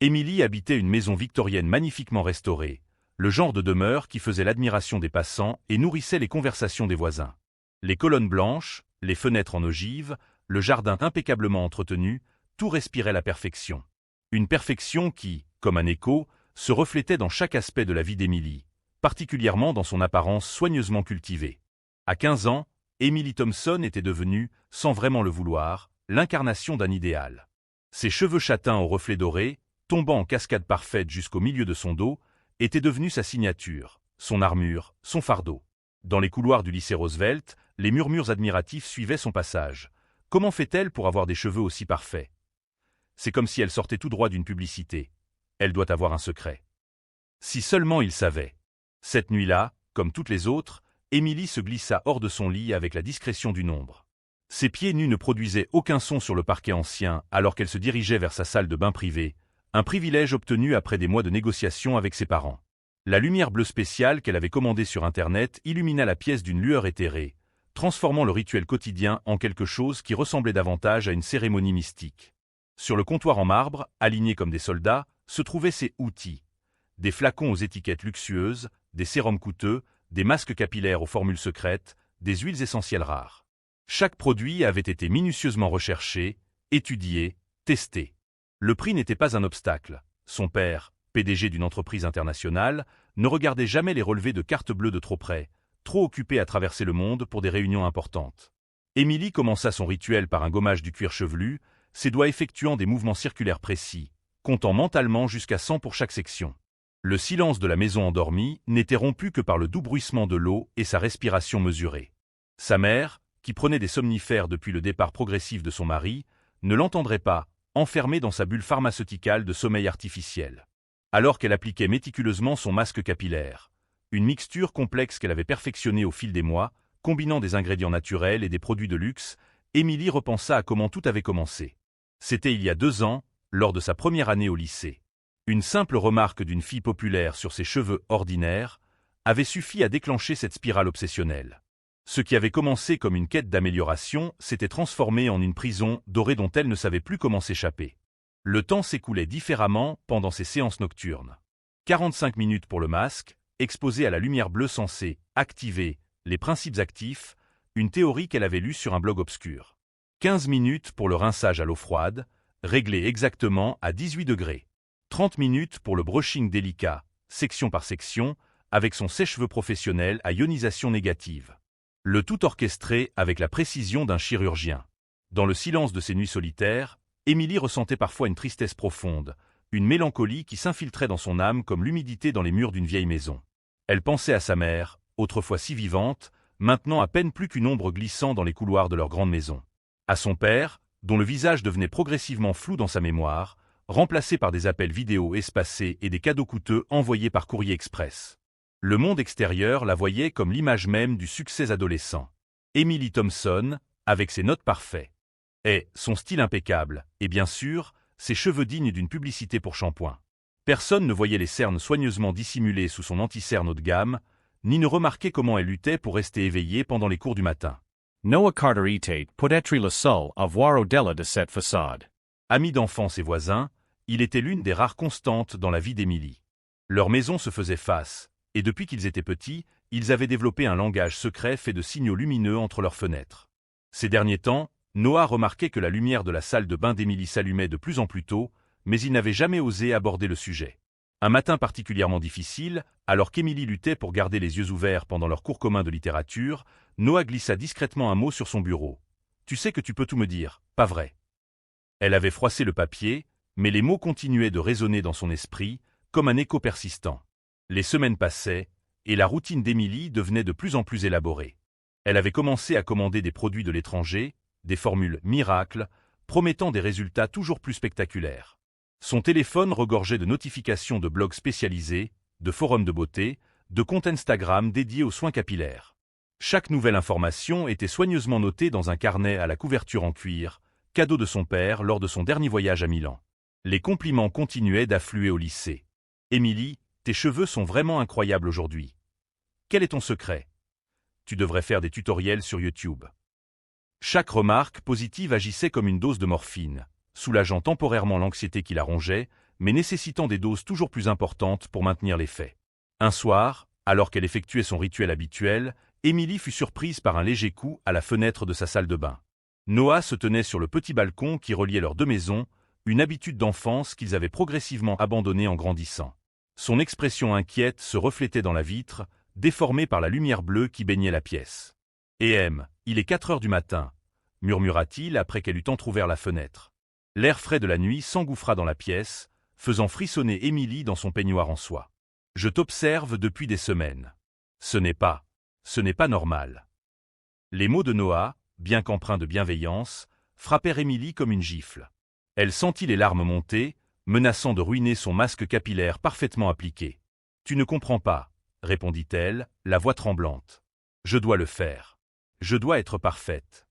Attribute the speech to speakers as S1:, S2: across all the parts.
S1: Émilie habitait une maison victorienne magnifiquement restaurée, le genre de demeure qui faisait l'admiration des passants et nourrissait les conversations des voisins. Les colonnes blanches, les fenêtres en ogive, le jardin impeccablement entretenu, tout respirait la perfection. Une perfection qui, comme un écho, se reflétait dans chaque aspect de la vie d'Émilie, particulièrement dans son apparence soigneusement cultivée. À 15 ans, Emily Thompson était devenue, sans vraiment le vouloir, l'incarnation d'un idéal. Ses cheveux châtains aux reflets dorés, tombant en cascade parfaite jusqu'au milieu de son dos, étaient devenus sa signature, son armure, son fardeau. Dans les couloirs du lycée Roosevelt, les murmures admiratifs suivaient son passage. Comment fait-elle pour avoir des cheveux aussi parfaits? C'est comme si elle sortait tout droit d'une publicité. Elle doit avoir un secret. Si seulement il savait. Cette nuit-là, comme toutes les autres, Émilie se glissa hors de son lit avec la discrétion d'une ombre. Ses pieds nus ne produisaient aucun son sur le parquet ancien alors qu'elle se dirigeait vers sa salle de bain privée, un privilège obtenu après des mois de négociations avec ses parents. La lumière bleue spéciale qu'elle avait commandée sur Internet illumina la pièce d'une lueur éthérée, transformant le rituel quotidien en quelque chose qui ressemblait davantage à une cérémonie mystique. Sur le comptoir en marbre, alignés comme des soldats, se trouvaient ses outils. Des flacons aux étiquettes luxueuses, des sérums coûteux, des masques capillaires aux formules secrètes, des huiles essentielles rares. Chaque produit avait été minutieusement recherché, étudié, testé. Le prix n'était pas un obstacle. Son père, PDG d'une entreprise internationale, ne regardait jamais les relevés de carte bleue de trop près, trop occupé à traverser le monde pour des réunions importantes. Émilie commença son rituel par un gommage du cuir chevelu, ses doigts effectuant des mouvements circulaires précis, comptant mentalement jusqu'à 100 pour chaque section. Le silence de la maison endormie n'était rompu que par le doux bruissement de l'eau et sa respiration mesurée. Sa mère, qui prenait des somnifères depuis le départ progressif de son mari, ne l'entendrait pas, enfermée dans sa bulle pharmaceuticale de sommeil artificiel. Alors qu'elle appliquait méticuleusement son masque capillaire, une mixture complexe qu'elle avait perfectionnée au fil des mois, combinant des ingrédients naturels et des produits de luxe, Émilie repensa à comment tout avait commencé. C'était il y a 2 ans, lors de sa première année au lycée. Une simple remarque d'une fille populaire sur ses cheveux ordinaires avait suffi à déclencher cette spirale obsessionnelle. Ce qui avait commencé comme une quête d'amélioration s'était transformé en une prison dorée dont elle ne savait plus comment s'échapper. Le temps s'écoulait différemment pendant ses séances nocturnes. 45 minutes pour le masque, exposé à la lumière bleue censée activer les principes actifs, une théorie qu'elle avait lue sur un blog obscur. 15 minutes pour le rinçage à l'eau froide, réglé exactement à 18 degrés. 30 minutes pour le brushing délicat, section par section, avec son sèche-cheveux professionnel à ionisation négative. Le tout orchestré avec la précision d'un chirurgien. Dans le silence de ses nuits solitaires, Émilie ressentait parfois une tristesse profonde, une mélancolie qui s'infiltrait dans son âme comme l'humidité dans les murs d'une vieille maison. Elle pensait à sa mère, autrefois si vivante, maintenant à peine plus qu'une ombre glissant dans les couloirs de leur grande maison. À son père, dont le visage devenait progressivement flou dans sa mémoire, remplacé par des appels vidéo espacés et des cadeaux coûteux envoyés par courrier express. Le monde extérieur la voyait comme l'image même du succès adolescent. Emily Thompson, avec ses notes parfaites. Et son style impeccable, et bien sûr, ses cheveux dignes d'une publicité pour shampoing. Personne ne voyait les cernes soigneusement dissimulées sous son anti-cerne haut de gamme, ni ne remarquait comment elle luttait pour rester éveillée pendant les cours du matin.
S2: Noah Carter peut-être le seul à voir au-delà de cette façade.
S1: Ami d'enfance et voisin, il était l'une des rares constantes dans la vie d'Émilie. Leur maison se faisait face, et depuis qu'ils étaient petits, ils avaient développé un langage secret fait de signaux lumineux entre leurs fenêtres. Ces derniers temps, Noah remarquait que la lumière de la salle de bain d'Émilie s'allumait de plus en plus tôt, mais il n'avait jamais osé aborder le sujet. Un matin particulièrement difficile, alors qu'Émilie luttait pour garder les yeux ouverts pendant leur cours commun de littérature, Noah glissa discrètement un mot sur son bureau. « Tu sais que tu peux tout me dire, pas vrai ?» Elle avait froissé le papier, mais les mots continuaient de résonner dans son esprit, comme un écho persistant. Les semaines passaient, et la routine d'Émilie devenait de plus en plus élaborée. Elle avait commencé à commander des produits de l'étranger, des formules miracles, promettant des résultats toujours plus spectaculaires. Son téléphone regorgeait de notifications de blogs spécialisés, de forums de beauté, de comptes Instagram dédiés aux soins capillaires. Chaque nouvelle information était soigneusement notée dans un carnet à la couverture en cuir, cadeau de son père lors de son dernier voyage à Milan. Les compliments continuaient d'affluer au lycée. « Émilie, tes cheveux sont vraiment incroyables aujourd'hui. Quel est ton secret? Tu devrais faire des tutoriels sur YouTube. » Chaque remarque positive agissait comme une dose de morphine, soulageant temporairement l'anxiété qui la rongeait, mais nécessitant des doses toujours plus importantes pour maintenir l'effet. Un soir, alors qu'elle effectuait son rituel habituel, Emily fut surprise par un léger coup à la fenêtre de sa salle de bain. Noah se tenait sur le petit balcon qui reliait leurs deux maisons, une habitude d'enfance qu'ils avaient progressivement abandonnée en grandissant. Son expression inquiète se reflétait dans la vitre, déformée par la lumière bleue qui baignait la pièce. « Il est 4 heures du matin », murmura-t-il après qu'elle eut entrouvert la fenêtre. L'air frais de la nuit s'engouffra dans la pièce, faisant frissonner Emily dans son peignoir en soie. « Je t'observe depuis des semaines. Ce n'est pas normal. » Les mots de Noah, bien qu'empreints de bienveillance, frappèrent Emily comme une gifle. Elle sentit les larmes monter, menaçant de ruiner son masque capillaire parfaitement appliqué. « Tu ne comprends pas, » répondit-elle, la voix tremblante. « Je dois le faire. Je dois être parfaite. »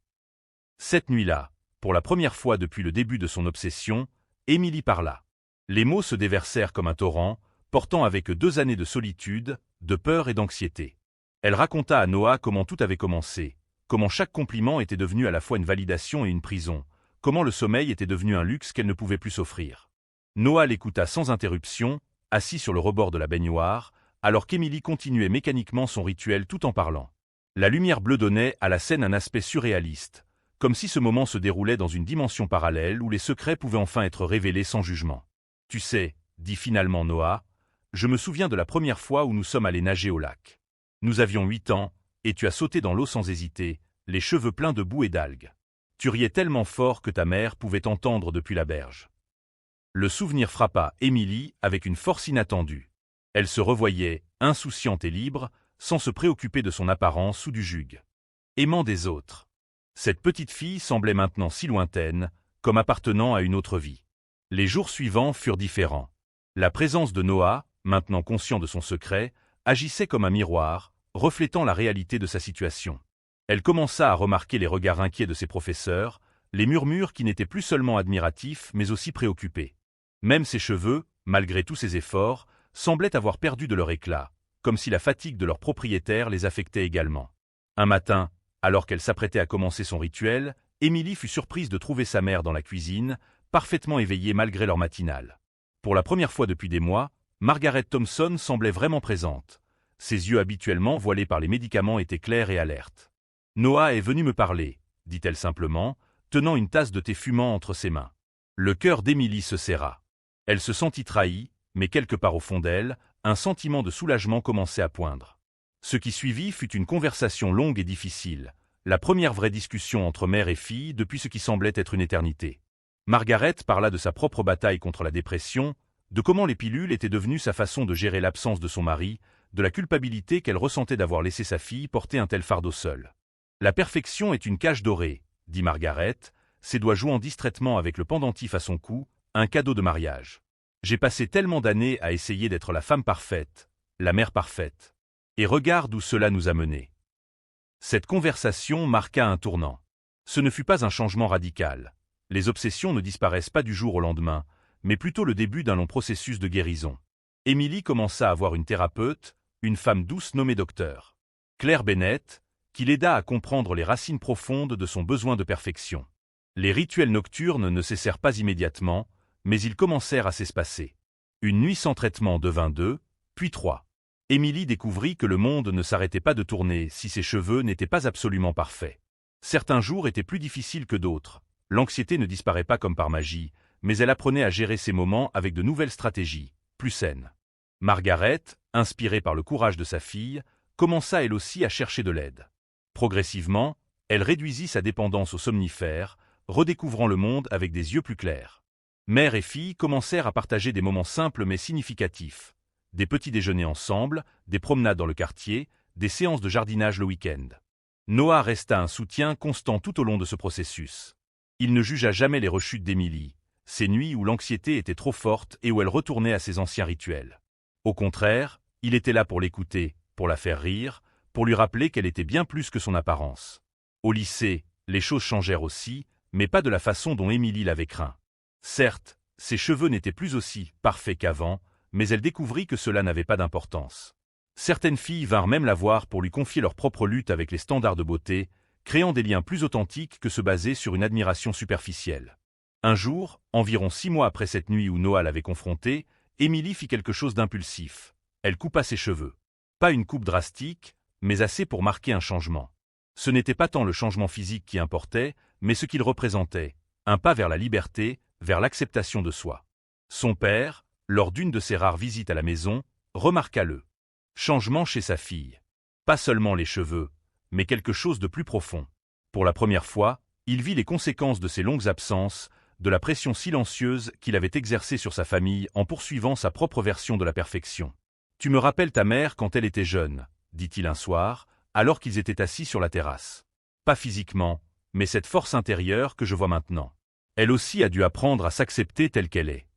S1: Cette nuit-là, pour la première fois depuis le début de son obsession, Emily parla. Les mots se déversèrent comme un torrent, portant avec eux 2 années de solitude, de peur et d'anxiété. Elle raconta à Noah comment tout avait commencé, comment chaque compliment était devenu à la fois une validation et une prison, comment le sommeil était devenu un luxe qu'elle ne pouvait plus s'offrir. Noah l'écouta sans interruption, assis sur le rebord de la baignoire, alors qu'Emily continuait mécaniquement son rituel tout en parlant. La lumière bleue donnait à la scène un aspect surréaliste, comme si ce moment se déroulait dans une dimension parallèle où les secrets pouvaient enfin être révélés sans jugement. « Tu sais, » dit finalement Noah, « je me souviens de la première fois où nous sommes allés nager au lac. Nous avions 8 ans, et tu as sauté dans l'eau sans hésiter, les cheveux pleins de boue et d'algues. Tu riais tellement fort que ta mère pouvait t'entendre depuis la berge. » Le souvenir frappa Emily avec une force inattendue. Elle se revoyait, insouciante et libre, sans se préoccuper de son apparence ou du joug. Aimant des autres. Cette petite fille semblait maintenant si lointaine, comme appartenant à une autre vie. Les jours suivants furent différents. La présence de Noah, maintenant conscient de son secret, agissait comme un miroir, reflétant la réalité de sa situation. Elle commença à remarquer les regards inquiets de ses professeurs, les murmures qui n'étaient plus seulement admiratifs mais aussi préoccupés. Même ses cheveux, malgré tous ses efforts, semblaient avoir perdu de leur éclat, comme si la fatigue de leur propriétaire les affectait également. Un matin, alors qu'elle s'apprêtait à commencer son rituel, Emily fut surprise de trouver sa mère dans la cuisine, parfaitement éveillée malgré leur matinale. Pour la première fois depuis des mois, Margaret Thompson semblait vraiment présente. Ses yeux habituellement voilés par les médicaments étaient clairs et alertes. « Noah est venu me parler, » dit-elle simplement, tenant une tasse de thé fumant entre ses mains. Le cœur d'Emily se serra. Elle se sentit trahie, mais quelque part au fond d'elle, un sentiment de soulagement commençait à poindre. Ce qui suivit fut une conversation longue et difficile, la première vraie discussion entre mère et fille depuis ce qui semblait être une éternité. Margaret parla de sa propre bataille contre la dépression, de comment les pilules étaient devenues sa façon de gérer l'absence de son mari, de la culpabilité qu'elle ressentait d'avoir laissé sa fille porter un tel fardeau seule. « La perfection est une cage dorée, » dit Margaret, ses doigts jouant distraitement avec le pendentif à son cou, un cadeau de mariage. « J'ai passé tellement d'années à essayer d'être la femme parfaite, la mère parfaite. Et regarde où cela nous a menés. » Cette conversation marqua un tournant. Ce ne fut pas un changement radical. Les obsessions ne disparaissent pas du jour au lendemain, mais plutôt le début d'un long processus de guérison. Emily commença à avoir une thérapeute, une femme douce nommée docteur Claire Bennett, qui l'aida à comprendre les racines profondes de son besoin de perfection. Les rituels nocturnes ne cessèrent pas immédiatement, mais ils commencèrent à s'espacer. Une nuit sans traitement devint 2, puis 3. Emily découvrit que le monde ne s'arrêtait pas de tourner si ses cheveux n'étaient pas absolument parfaits. Certains jours étaient plus difficiles que d'autres. L'anxiété ne disparaît pas comme par magie, mais elle apprenait à gérer ces moments avec de nouvelles stratégies, plus saines. Margaret, inspirée par le courage de sa fille, commença elle aussi à chercher de l'aide. Progressivement, elle réduisit sa dépendance aux somnifères, redécouvrant le monde avec des yeux plus clairs. Mère et fille commencèrent à partager des moments simples mais significatifs. Des petits déjeuners ensemble, des promenades dans le quartier, des séances de jardinage le week-end. Noah resta un soutien constant tout au long de ce processus. Il ne jugea jamais les rechutes d'Emily, ces nuits où l'anxiété était trop forte et où elle retournait à ses anciens rituels. Au contraire, il était là pour l'écouter, pour la faire rire, pour lui rappeler qu'elle était bien plus que son apparence. Au lycée, les choses changèrent aussi, mais pas de la façon dont Emily l'avait craint. Certes, ses cheveux n'étaient plus aussi parfaits qu'avant, mais elle découvrit que cela n'avait pas d'importance. Certaines filles vinrent même la voir pour lui confier leur propre lutte avec les standards de beauté, créant des liens plus authentiques que se baser sur une admiration superficielle. Un jour, environ 6 mois après cette nuit où Noah l'avait confrontée, Émilie fit quelque chose d'impulsif. Elle coupa ses cheveux. Pas une coupe drastique, mais assez pour marquer un changement. Ce n'était pas tant le changement physique qui importait, mais ce qu'il représentait, un pas vers la liberté, vers l'acceptation de soi. Son père, lors d'une de ses rares visites à la maison, remarqua le changement chez sa fille. Pas seulement les cheveux, mais quelque chose de plus profond. Pour la première fois, il vit les conséquences de ses longues absences, de la pression silencieuse qu'il avait exercée sur sa famille en poursuivant sa propre version de la perfection. « Tu me rappelles ta mère quand elle était jeune », dit-il un soir, alors qu'ils étaient assis sur la terrasse. « Pas physiquement, mais cette force intérieure que je vois maintenant. Elle aussi a dû apprendre à s'accepter telle qu'elle est. »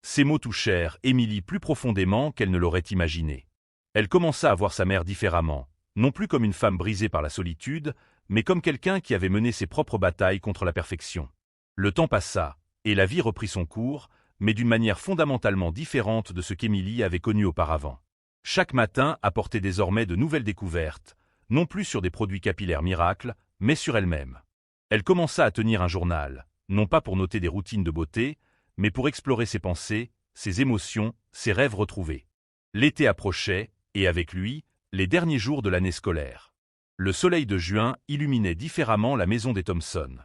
S1: Ces mots touchèrent Émilie plus profondément qu'elle ne l'aurait imaginé. Elle commença à voir sa mère différemment, non plus comme une femme brisée par la solitude, mais comme quelqu'un qui avait mené ses propres batailles contre la perfection. Le temps passa, et la vie reprit son cours, mais d'une manière fondamentalement différente de ce qu'Émilie avait connu auparavant. Chaque matin apportait désormais de nouvelles découvertes, non plus sur des produits capillaires miracles, mais sur elle-même. Elle commença à tenir un journal, non pas pour noter des routines de beauté, mais pour explorer ses pensées, ses émotions, ses rêves retrouvés. L'été approchait, et avec lui, les derniers jours de l'année scolaire. Le soleil de juin illuminait différemment la maison des Thompson.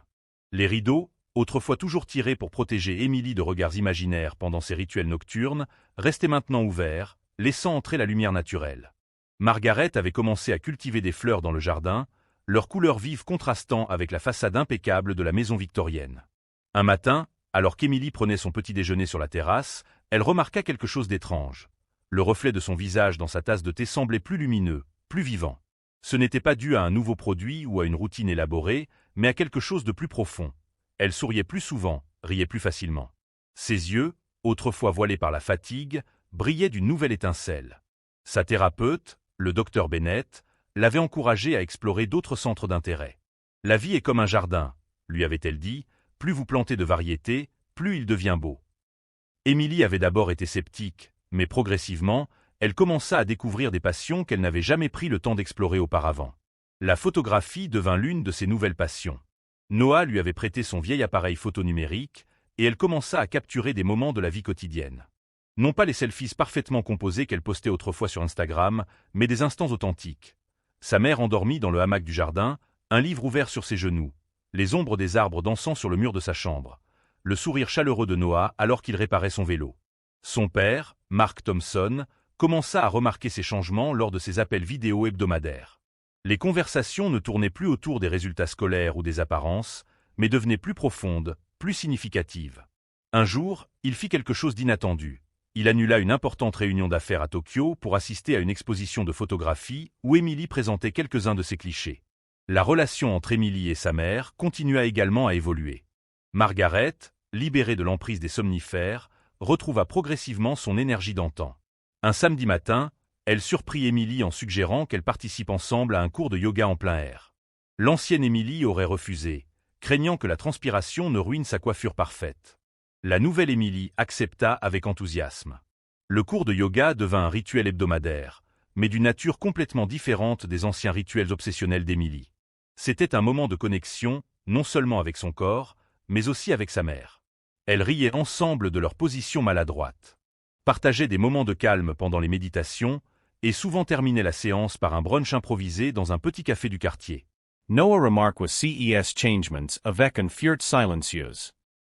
S1: Les rideaux, autrefois toujours tirés pour protéger Émilie de regards imaginaires pendant ses rituels nocturnes, restaient maintenant ouverts, laissant entrer la lumière naturelle. Margaret avait commencé à cultiver des fleurs dans le jardin, leurs couleurs vives contrastant avec la façade impeccable de la maison victorienne. Un matin, alors qu'Émilie prenait son petit déjeuner sur la terrasse, elle remarqua quelque chose d'étrange. Le reflet de son visage dans sa tasse de thé semblait plus lumineux, plus vivant. Ce n'était pas dû à un nouveau produit ou à une routine élaborée, mais à quelque chose de plus profond. Elle souriait plus souvent, riait plus facilement. Ses yeux, autrefois voilés par la fatigue, brillaient d'une nouvelle étincelle. Sa thérapeute, le docteur Bennett, l'avait encouragée à explorer d'autres centres d'intérêt. « La vie est comme un jardin », lui avait-elle dit, « plus vous plantez de variétés, plus il devient beau. » Émilie avait d'abord été sceptique, mais progressivement, elle commença à découvrir des passions qu'elle n'avait jamais pris le temps d'explorer auparavant. La photographie devint l'une de ses nouvelles passions. Noah lui avait prêté son vieil appareil photo numérique, et elle commença à capturer des moments de la vie quotidienne. Non pas les selfies parfaitement composés qu'elle postait autrefois sur Instagram, mais des instants authentiques. Sa mère endormie dans le hamac du jardin, un livre ouvert sur ses genoux, les ombres des arbres dansant sur le mur de sa chambre, le sourire chaleureux de Noah alors qu'il réparait son vélo. Son père, Mark Thompson, commença à remarquer ces changements lors de ses appels vidéo hebdomadaires. Les conversations ne tournaient plus autour des résultats scolaires ou des apparences, mais devenaient plus profondes, plus significatives. Un jour, il fit quelque chose d'inattendu. Il annula une importante réunion d'affaires à Tokyo pour assister à une exposition de photographie où Émilie présentait quelques-uns de ses clichés. La relation entre Émilie et sa mère continua également à évoluer. Margaret, libérée de l'emprise des somnifères, retrouva progressivement son énergie d'antan. Un samedi matin, elle surprit Émilie en suggérant qu'elle participe ensemble à un cours de yoga en plein air. L'ancienne Émilie aurait refusé, craignant que la transpiration ne ruine sa coiffure parfaite. La nouvelle Émilie accepta avec enthousiasme. Le cours de yoga devint un rituel hebdomadaire, mais d'une nature complètement différente des anciens rituels obsessionnels d'Émilie. C'était un moment de connexion, non seulement avec son corps, mais aussi avec sa mère. Elles riaient ensemble de leur position maladroite, partageaient des moments de calme pendant les méditations et souvent terminaient la séance par un brunch improvisé dans un petit café du quartier.
S2: Noah remarque was CES changements avec un furt silencieux.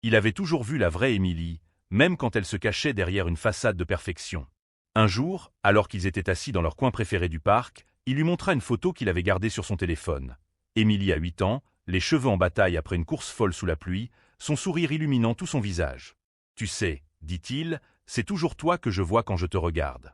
S1: Il avait toujours vu la vraie Émilie, même quand elle se cachait derrière une façade de perfection. Un jour, alors qu'ils étaient assis dans leur coin préféré du parc, il lui montra une photo qu'il avait gardée sur son téléphone. Émilie a 8 ans, les cheveux en bataille après une course folle sous la pluie, son sourire illuminant tout son visage. « Tu sais, dit-il, c'est toujours toi que je vois quand je te regarde. »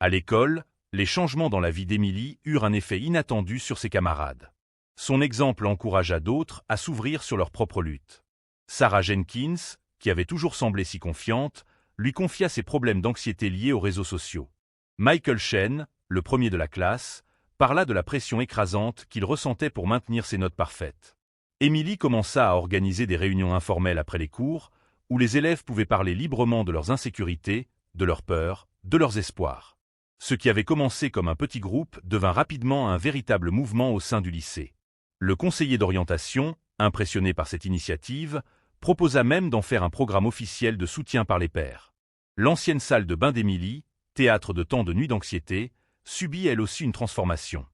S1: À l'école, les changements dans la vie d'Émilie eurent un effet inattendu sur ses camarades. Son exemple encouragea d'autres à s'ouvrir sur leur propre lutte. Sarah Jenkins, qui avait toujours semblé si confiante, lui confia ses problèmes d'anxiété liés aux réseaux sociaux. Michael Chen, le premier de la classe, parla de la pression écrasante qu'il ressentait pour maintenir ses notes parfaites. Émilie commença à organiser des réunions informelles après les cours, où les élèves pouvaient parler librement de leurs insécurités, de leurs peurs, de leurs espoirs. Ce qui avait commencé comme un petit groupe devint rapidement un véritable mouvement au sein du lycée. Le conseiller d'orientation, impressionné par cette initiative, proposa même d'en faire un programme officiel de soutien par les pairs. L'ancienne salle de bain d'Émilie, théâtre de tant de nuits d'anxiété, subit elle aussi une transformation.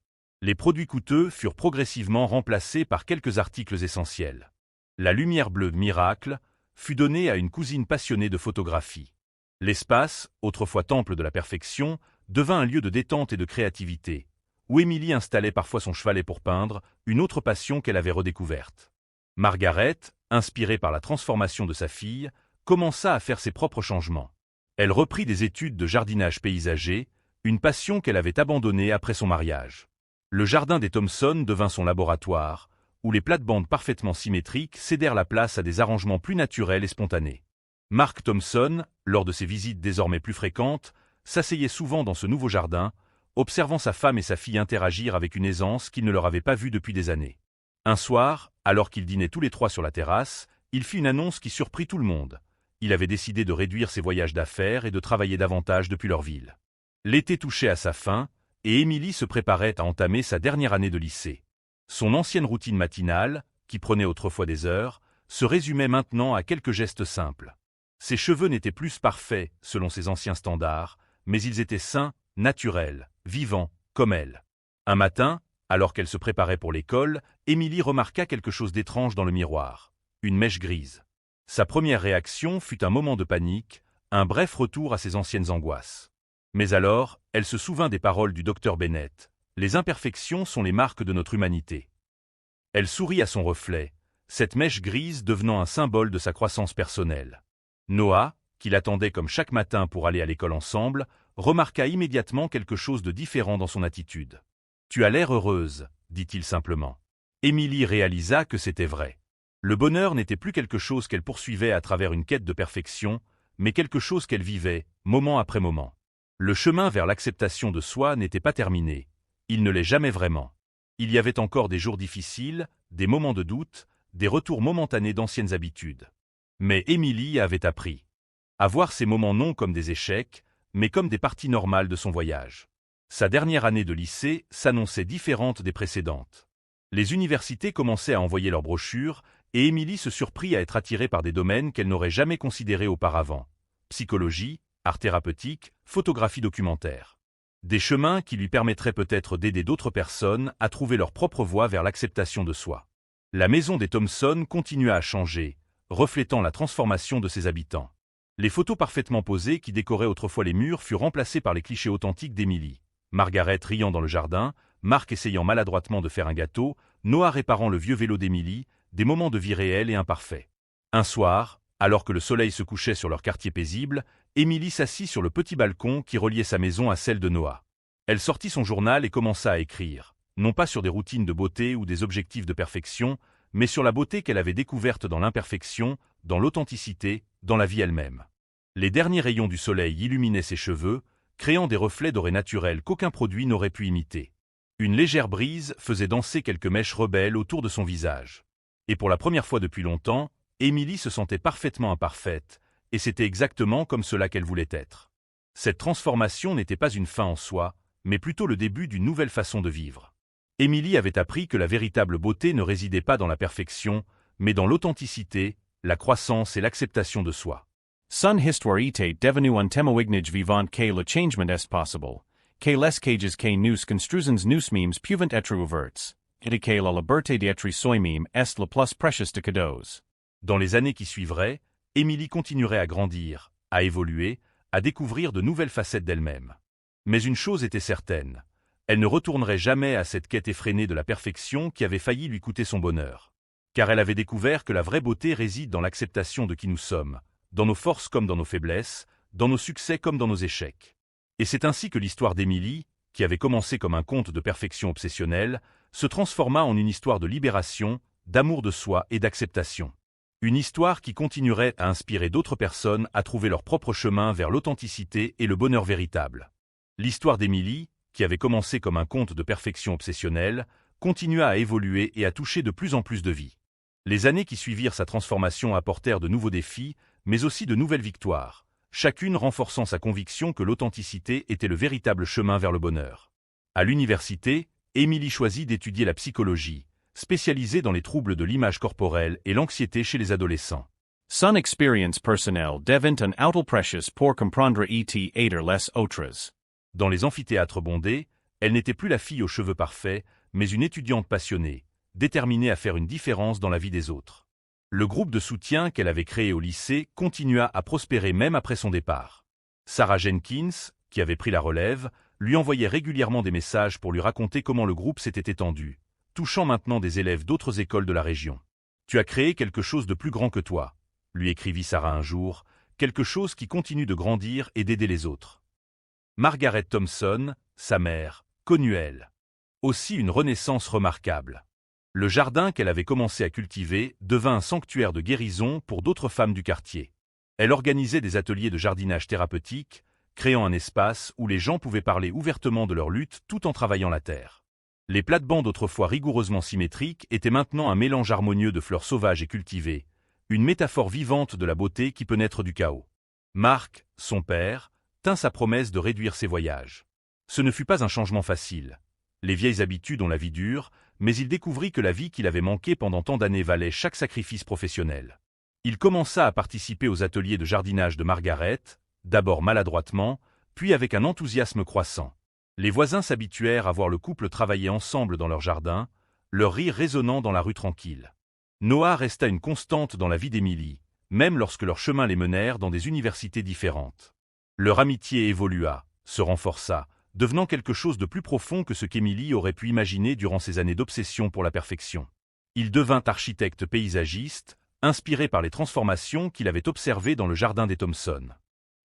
S1: Les produits coûteux furent progressivement remplacés par quelques articles essentiels. La lumière bleue miracle fut donnée à une cousine passionnée de photographie. L'espace, autrefois temple de la perfection, devint un lieu de détente et de créativité, où Émilie installait parfois son chevalet pour peindre, une autre passion qu'elle avait redécouverte. Margaret, inspirée par la transformation de sa fille, commença à faire ses propres changements. Elle reprit des études de jardinage paysager, une passion qu'elle avait abandonnée après son mariage. Le jardin des Thomson devint son laboratoire, où les plates-bandes parfaitement symétriques cédèrent la place à des arrangements plus naturels et spontanés. Mark Thomson, lors de ses visites désormais plus fréquentes, s'asseyait souvent dans ce nouveau jardin, observant sa femme et sa fille interagir avec une aisance qu'il ne leur avait pas vue depuis des années. Un soir, alors qu'ils dînaient tous les trois sur la terrasse, il fit une annonce qui surprit tout le monde. Il avait décidé de réduire ses voyages d'affaires et de travailler davantage depuis leur ville. L'été touchait à sa fin, et Émilie se préparait à entamer sa dernière année de lycée. Son ancienne routine matinale, qui prenait autrefois des heures, se résumait maintenant à quelques gestes simples. Ses cheveux n'étaient plus parfaits, selon ses anciens standards, mais ils étaient sains, naturels, vivants, comme elle. Un matin, alors qu'elle se préparait pour l'école, Émilie remarqua quelque chose d'étrange dans le miroir. Une mèche grise. Sa première réaction fut un moment de panique, un bref retour à ses anciennes angoisses. Mais alors, elle se souvint des paroles du docteur Bennett. Les imperfections sont les marques de notre humanité. Elle sourit à son reflet, cette mèche grise devenant un symbole de sa croissance personnelle. Noah, qui l'attendait comme chaque matin pour aller à l'école ensemble, remarqua immédiatement quelque chose de différent dans son attitude. « Tu as l'air heureuse », dit-il simplement. Émilie réalisa que c'était vrai. Le bonheur n'était plus quelque chose qu'elle poursuivait à travers une quête de perfection, mais quelque chose qu'elle vivait, moment après moment. Le chemin vers l'acceptation de soi n'était pas terminé. Il ne l'est jamais vraiment. Il y avait encore des jours difficiles, des moments de doute, des retours momentanés d'anciennes habitudes. Mais Émilie avait appris à voir ces moments non comme des échecs, mais comme des parties normales de son voyage. Sa dernière année de lycée s'annonçait différente des précédentes. Les universités commençaient à envoyer leurs brochures, et Émilie se surprit à être attirée par des domaines qu'elle n'aurait jamais considérés auparavant. Psychologie, art thérapeutique, photographie documentaire. Des chemins qui lui permettraient peut-être d'aider d'autres personnes à trouver leur propre voie vers l'acceptation de soi. La maison des Thomson continua à changer, reflétant la transformation de ses habitants. Les photos parfaitement posées qui décoraient autrefois les murs furent remplacées par les clichés authentiques d'Émilie. Margaret riant dans le jardin, Marc essayant maladroitement de faire un gâteau, Noah réparant le vieux vélo d'Émilie, des moments de vie réels et imparfaits. Un soir, alors que le soleil se couchait sur leur quartier paisible, Émilie s'assit sur le petit balcon qui reliait sa maison à celle de Noah. Elle sortit son journal et commença à écrire, non pas sur des routines de beauté ou des objectifs de perfection, mais sur la beauté qu'elle avait découverte dans l'imperfection, dans l'authenticité, dans la vie elle-même. Les derniers rayons du soleil illuminaient ses cheveux, créant des reflets dorés naturels qu'aucun produit n'aurait pu imiter. Une légère brise faisait danser quelques mèches rebelles autour de son visage. Et pour la première fois depuis longtemps, Émilie se sentait parfaitement imparfaite, et c'était exactement comme cela qu'elle voulait être. Cette transformation n'était pas une fin en soi, mais plutôt le début d'une nouvelle façon de vivre. Émilie avait appris que la véritable beauté ne résidait pas dans la perfection, mais dans l'authenticité, la croissance et l'acceptation de soi.
S2: Sun histoire devenu un temoignage vivant que le changement est possible, que les cages que nous construisons nous-mêmes pouvant être ouverts, et que la liberté d'être soi-même est le plus précieux de cadeaux.
S1: Dans les années qui suivraient, Émilie continuerait à grandir, à évoluer, à découvrir de nouvelles facettes d'elle-même. Mais une chose était certaine, elle ne retournerait jamais à cette quête effrénée de la perfection qui avait failli lui coûter son bonheur. Car elle avait découvert que la vraie beauté réside dans l'acceptation de qui nous sommes, dans nos forces comme dans nos faiblesses, dans nos succès comme dans nos échecs. Et c'est ainsi que l'histoire d'Émilie, qui avait commencé comme un conte de perfection obsessionnelle, se transforma en une histoire de libération, d'amour de soi et d'acceptation. Une histoire qui continuerait à inspirer d'autres personnes à trouver leur propre chemin vers l'authenticité et le bonheur véritable. L'histoire d'Émilie, qui avait commencé comme un conte de perfection obsessionnelle, continua à évoluer et à toucher de plus en plus de vies. Les années qui suivirent sa transformation apportèrent de nouveaux défis, mais aussi de nouvelles victoires, chacune renforçant sa conviction que l'authenticité était le véritable chemin vers le bonheur. À l'université, Émilie choisit d'étudier la psychologie, spécialisée dans les troubles de l'image corporelle et l'anxiété chez les adolescents.
S2: Son experience personnel devint un outil précieux pour comprendre et aider les autres.
S1: Dans les amphithéâtres bondés, elle n'était plus la fille aux cheveux parfaits, mais une étudiante passionnée, déterminée à faire une différence dans la vie des autres. Le groupe de soutien qu'elle avait créé au lycée continua à prospérer même après son départ. Sarah Jenkins, qui avait pris la relève, lui envoyait régulièrement des messages pour lui raconter comment le groupe s'était étendu, touchant maintenant des élèves d'autres écoles de la région. « Tu as créé quelque chose de plus grand que toi », lui écrivit Sarah un jour, « quelque chose qui continue de grandir et d'aider les autres. » Margaret Thompson, sa mère, connut elle aussi une renaissance remarquable. Le jardin qu'elle avait commencé à cultiver devint un sanctuaire de guérison pour d'autres femmes du quartier. Elle organisait des ateliers de jardinage thérapeutique, créant un espace où les gens pouvaient parler ouvertement de leur lutte tout en travaillant la terre. Les plates-bandes autrefois rigoureusement symétriques étaient maintenant un mélange harmonieux de fleurs sauvages et cultivées, une métaphore vivante de la beauté qui peut naître du chaos. Mark, son père, tint sa promesse de réduire ses voyages. Ce ne fut pas un changement facile. Les vieilles habitudes ont la vie dure, mais il découvrit que la vie qu'il avait manquée pendant tant d'années valait chaque sacrifice professionnel. Il commença à participer aux ateliers de jardinage de Margaret, d'abord maladroitement, puis avec un enthousiasme croissant. Les voisins s'habituèrent à voir le couple travailler ensemble dans leur jardin, leur rire résonnant dans la rue tranquille. Noah resta une constante dans la vie d'Emily, même lorsque leurs chemins les menèrent dans des universités différentes. Leur amitié évolua, se renforça, devenant quelque chose de plus profond que ce qu'Emily aurait pu imaginer durant ses années d'obsession pour la perfection. Il devint architecte paysagiste, inspiré par les transformations qu'il avait observées dans le jardin des Thompson.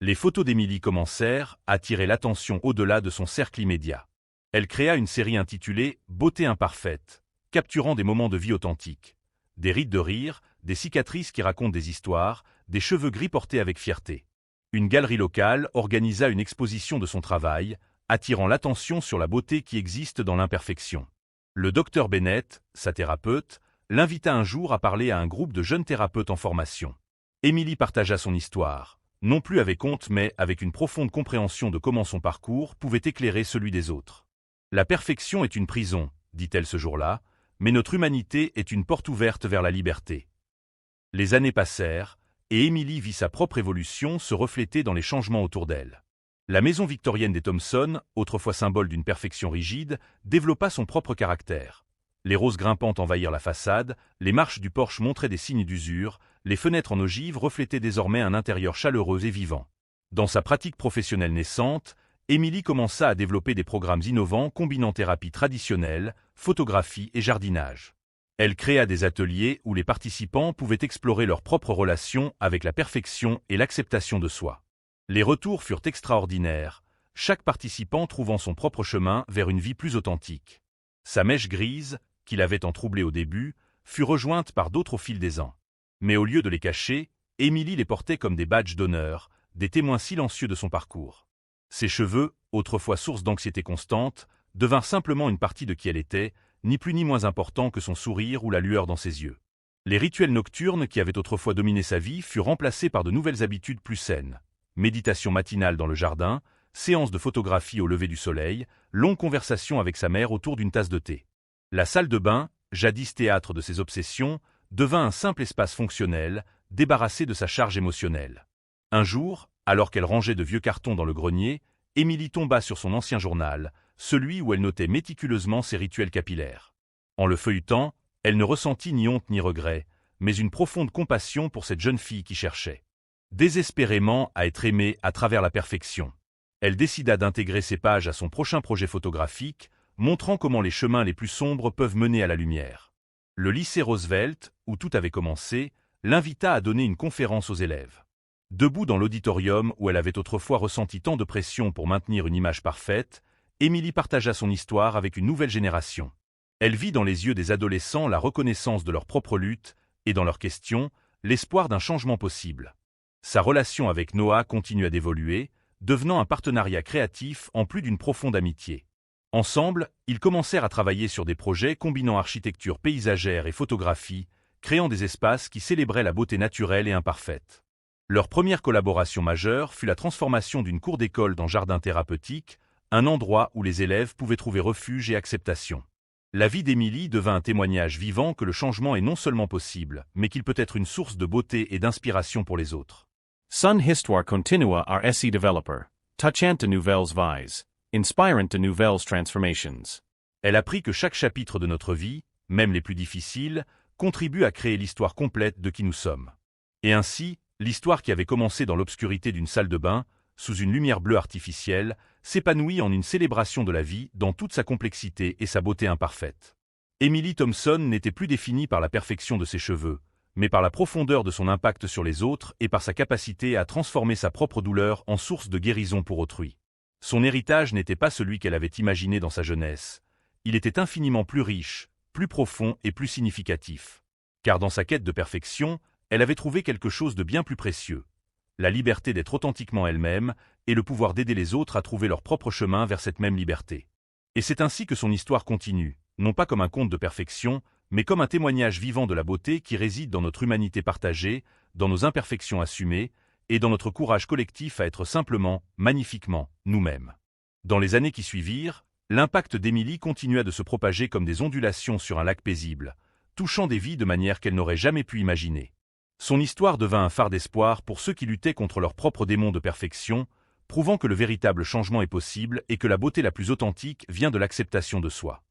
S1: Les photos d'Emily commencèrent à attirer l'attention au-delà de son cercle immédiat. Elle créa une série intitulée « Beauté imparfaite », capturant des moments de vie authentiques. Des rides de rire, des cicatrices qui racontent des histoires, des cheveux gris portés avec fierté. Une galerie locale organisa une exposition de son travail, attirant l'attention sur la beauté qui existe dans l'imperfection. Le docteur Bennett, sa thérapeute, l'invita un jour à parler à un groupe de jeunes thérapeutes en formation. Emily partagea son histoire, non plus avec honte mais avec une profonde compréhension de comment son parcours pouvait éclairer celui des autres. « La perfection est une prison », dit-elle ce jour-là, « mais notre humanité est une porte ouverte vers la liberté. » Les années passèrent, et Emily vit sa propre évolution se refléter dans les changements autour d'elle. La maison victorienne des Thompson, autrefois symbole d'une perfection rigide, développa son propre caractère. Les roses grimpantes envahirent la façade, les marches du porche montraient des signes d'usure, les fenêtres en ogive reflétaient désormais un intérieur chaleureux et vivant. Dans sa pratique professionnelle naissante, Emily commença à développer des programmes innovants combinant thérapie traditionnelle, photographie et jardinage. Elle créa des ateliers où les participants pouvaient explorer leurs propres relations avec la perfection et l'acceptation de soi. Les retours furent extraordinaires, chaque participant trouvant son propre chemin vers une vie plus authentique. Sa mèche grise, qui l'avait tant troublée au début, fut rejointe par d'autres au fil des ans. Mais au lieu de les cacher, Emily les portait comme des badges d'honneur, des témoins silencieux de son parcours. Ses cheveux, autrefois source d'anxiété constante, devinrent simplement une partie de qui elle était, ni plus ni moins important que son sourire ou la lueur dans ses yeux. Les rituels nocturnes qui avaient autrefois dominé sa vie furent remplacés par de nouvelles habitudes plus saines. Méditation matinale dans le jardin, séance de photographie au lever du soleil, longue conversation avec sa mère autour d'une tasse de thé. La salle de bain, jadis théâtre de ses obsessions, devint un simple espace fonctionnel, débarrassé de sa charge émotionnelle. Un jour, alors qu'elle rangeait de vieux cartons dans le grenier, Emily tomba sur son ancien journal, celui où elle notait méticuleusement ses rituels capillaires. En le feuilletant, elle ne ressentit ni honte ni regret, mais une profonde compassion pour cette jeune fille qui cherchait désespérément à être aimée à travers la perfection. Elle décida d'intégrer ces pages à son prochain projet photographique, montrant comment les chemins les plus sombres peuvent mener à la lumière. Le lycée Roosevelt, où tout avait commencé, l'invita à donner une conférence aux élèves. Debout dans l'auditorium où elle avait autrefois ressenti tant de pression pour maintenir une image parfaite, Emily partagea son histoire avec une nouvelle génération. Elle vit dans les yeux des adolescents la reconnaissance de leur propre lutte et dans leurs questions, l'espoir d'un changement possible. Sa relation avec Noah continua d'évoluer, devenant un partenariat créatif en plus d'une profonde amitié. Ensemble, ils commencèrent à travailler sur des projets combinant architecture paysagère et photographie, créant des espaces qui célébraient la beauté naturelle et imparfaite. Leur première collaboration majeure fut la transformation d'une cour d'école en jardin thérapeutique, un endroit où les élèves pouvaient trouver refuge et acceptation. La vie d'Émilie devint un témoignage vivant que le changement est non seulement possible, mais qu'il peut être une source de beauté et d'inspiration pour les autres.
S2: Sun histoire continua ar esse developer, touchant de nouvelles vies, inspirant de nouvelles transformations.
S1: Elle apprit que chaque chapitre de notre vie, même les plus difficiles, contribue à créer l'histoire complète de qui nous sommes. Et ainsi, l'histoire qui avait commencé dans l'obscurité d'une salle de bain, sous une lumière bleue artificielle, s'épanouit en une célébration de la vie dans toute sa complexité et sa beauté imparfaite. Emily Thompson n'était plus définie par la perfection de ses cheveux, mais par la profondeur de son impact sur les autres et par sa capacité à transformer sa propre douleur en source de guérison pour autrui. Son héritage n'était pas celui qu'elle avait imaginé dans sa jeunesse. Il était infiniment plus riche, plus profond et plus significatif. Car dans sa quête de perfection, elle avait trouvé quelque chose de bien plus précieux. La liberté d'être authentiquement elle-même et le pouvoir d'aider les autres à trouver leur propre chemin vers cette même liberté. Et c'est ainsi que son histoire continue, non pas comme un conte de perfection, mais comme un témoignage vivant de la beauté qui réside dans notre humanité partagée, dans nos imperfections assumées, et dans notre courage collectif à être simplement, magnifiquement, nous-mêmes. Dans les années qui suivirent, l'impact d'Émilie continua de se propager comme des ondulations sur un lac paisible, touchant des vies de manière qu'elle n'aurait jamais pu imaginer. Son histoire devint un phare d'espoir pour ceux qui luttaient contre leurs propres démons de perfection, prouvant que le véritable changement est possible et que la beauté la plus authentique vient de l'acceptation de soi.